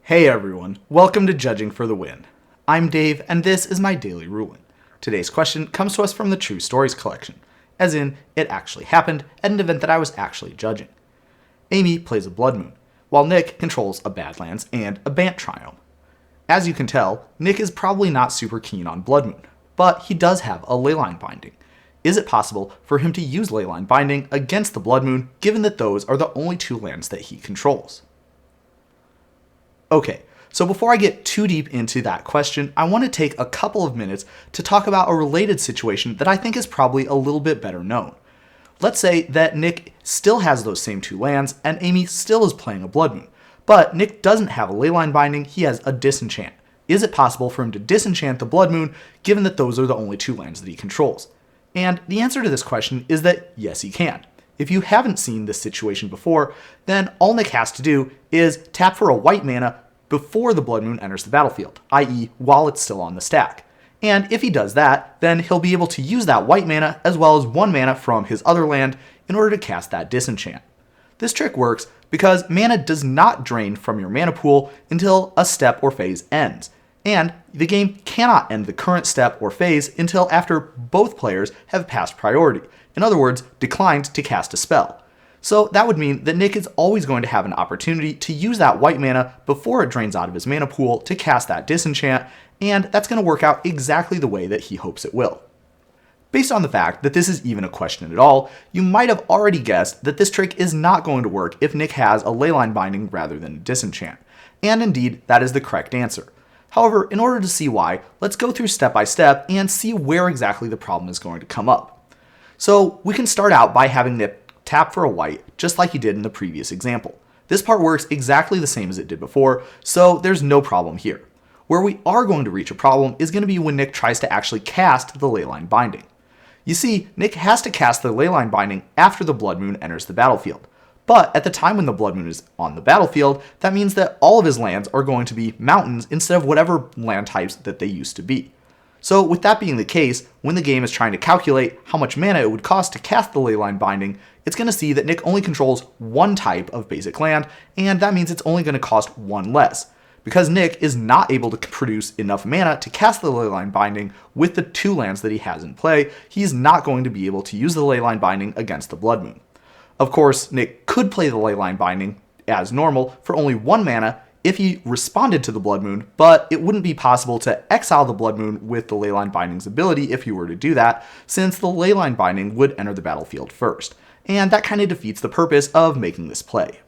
Hey everyone, welcome to Judging for the Win. I'm Dave, and this is my daily ruling. Today's question comes to us from the True Stories collection, as in, it actually happened at an event that I was actually judging. Amy plays a Blood Moon, while Nick controls a Badlands and a Bant Triome. As you can tell, Nick is probably not super keen on Blood Moon, but he does have a Leyline Binding. Is it possible for him to use Leyline Binding against the Blood Moon, given that those are the only two lands that he controls? Okay, so before I get too deep into that question, I want to take a couple of minutes to talk about a related situation that I think is probably a little bit better known. Let's say that Nick still has those same two lands, and Amy still is playing a Blood Moon, but Nick doesn't have a Leyline Binding, he has a Disenchant. Is it possible for him to disenchant the Blood Moon, given that those are the only two lands that he controls? And the answer to this question is that yes, he can. If you haven't seen this situation before, then all Nick has to do is tap for a white mana before the Blood Moon enters the battlefield, i.e. while it's still on the stack. And if he does that, then he'll be able to use that white mana as well as one mana from his other land in order to cast that Disenchant. This trick works because mana does not drain from your mana pool until a step or phase ends, and the game cannot end the current step or phase until after both players have passed priority, in other words, declined to cast a spell. So that would mean that Nick is always going to have an opportunity to use that white mana before it drains out of his mana pool to cast that Disenchant, and that's going to work out exactly the way that he hopes it will. Based on the fact that this is even a question at all, you might have already guessed that this trick is not going to work if Nick has a Leyline Binding rather than a Disenchant. And indeed, that is the correct answer. However, in order to see why, let's go through step by step and see where exactly the problem is going to come up. So we can start out by having Nick tap for a white, just like he did in the previous example. This part works exactly the same as it did before, so there's no problem here. Where we are going to reach a problem is going to be when Nick tries to actually cast the Leyline Binding. You see, Nick has to cast the Leyline Binding after the Blood Moon enters the battlefield. But at the time when the Blood Moon is on the battlefield, that means that all of his lands are going to be mountains instead of whatever land types that they used to be. So with that being the case, when the game is trying to calculate how much mana it would cost to cast the Leyline Binding, it's going to see that Nick only controls one type of basic land, and that means it's only going to cost one less. Because Nick is not able to produce enough mana to cast the Leyline Binding with the two lands that he has in play, he's not going to be able to use the Leyline Binding against the Blood Moon. Of course, Nick could play the Leyline Binding as normal for only one mana if he responded to the Blood Moon, but it wouldn't be possible to exile the Blood Moon with the Leyline Binding's ability if he were to do that, since the Leyline Binding would enter the battlefield first, and that kind of defeats the purpose of making this play.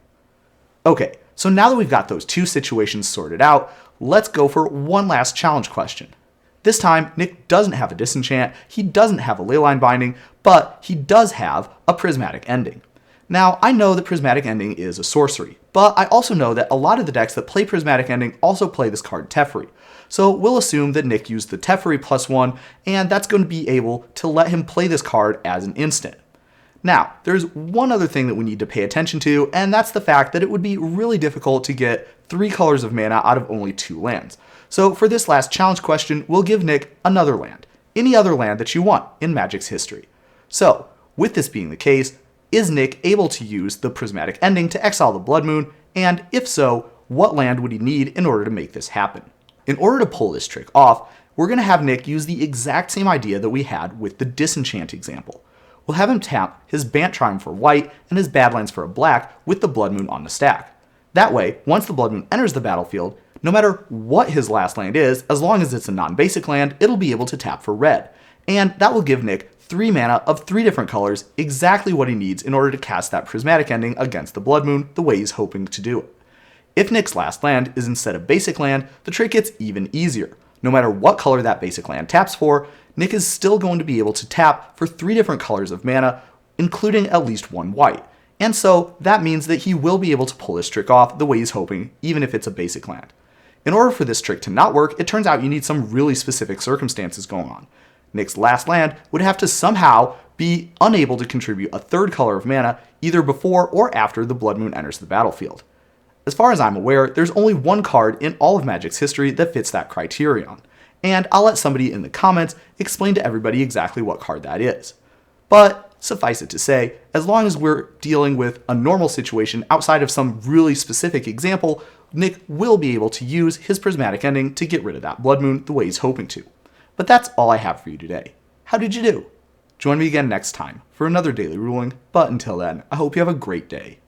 Okay, so now that we've got those two situations sorted out, let's go for one last challenge question. This time, Nick doesn't have a Disenchant, he doesn't have a Leyline Binding, but he does have a Prismatic Ending. Now, I know that Prismatic Ending is a sorcery, but I also know that a lot of the decks that play Prismatic Ending also play this card Teferi. So we'll assume that Nick used the Teferi +1, and that's going to be able to let him play this card as an instant. Now, there's one other thing that we need to pay attention to, and that's the fact that it would be really difficult to get 3 colors of mana out of only 2 lands. So for this last challenge question, we'll give Nick another land, any other land that you want in Magic's history. So, with this being the case, is Nick able to use the Prismatic Ending to exile the Blood Moon, and if so, what land would he need in order to make this happen? In order to pull this trick off, we're going to have Nick use the exact same idea that we had with the Disenchant example. We'll have him tap his Bant Triome for white and his Badlands for a black with the Blood Moon on the stack. That way, once the Blood Moon enters the battlefield, no matter what his last land is, as long as it's a non-basic land, it'll be able to tap for red. And that will give Nick 3 mana of 3 different colors, exactly what he needs in order to cast that Prismatic Ending against the Blood Moon the way he's hoping to do it. If Nick's last land is instead a basic land, the trick gets even easier. No matter what color that basic land taps for, Nick is still going to be able to tap for 3 different colors of mana, including at least 1 white. And so that means that he will be able to pull this trick off the way he's hoping, even if it's a basic land. In order for this trick to not work, it turns out you need some really specific circumstances going on. Nick's last land would have to somehow be unable to contribute a 3rd color of mana either before or after the Blood Moon enters the battlefield. As far as I'm aware, there's only one card in all of Magic's history that fits that criterion, and I'll let somebody in the comments explain to everybody exactly what card that is. But suffice it to say, as long as we're dealing with a normal situation outside of some really specific example, Nick will be able to use his Prismatic Ending to get rid of that Blood Moon the way he's hoping to. But that's all I have for you today. How did you do? Join me again next time for another daily ruling, but until then, I hope you have a great day.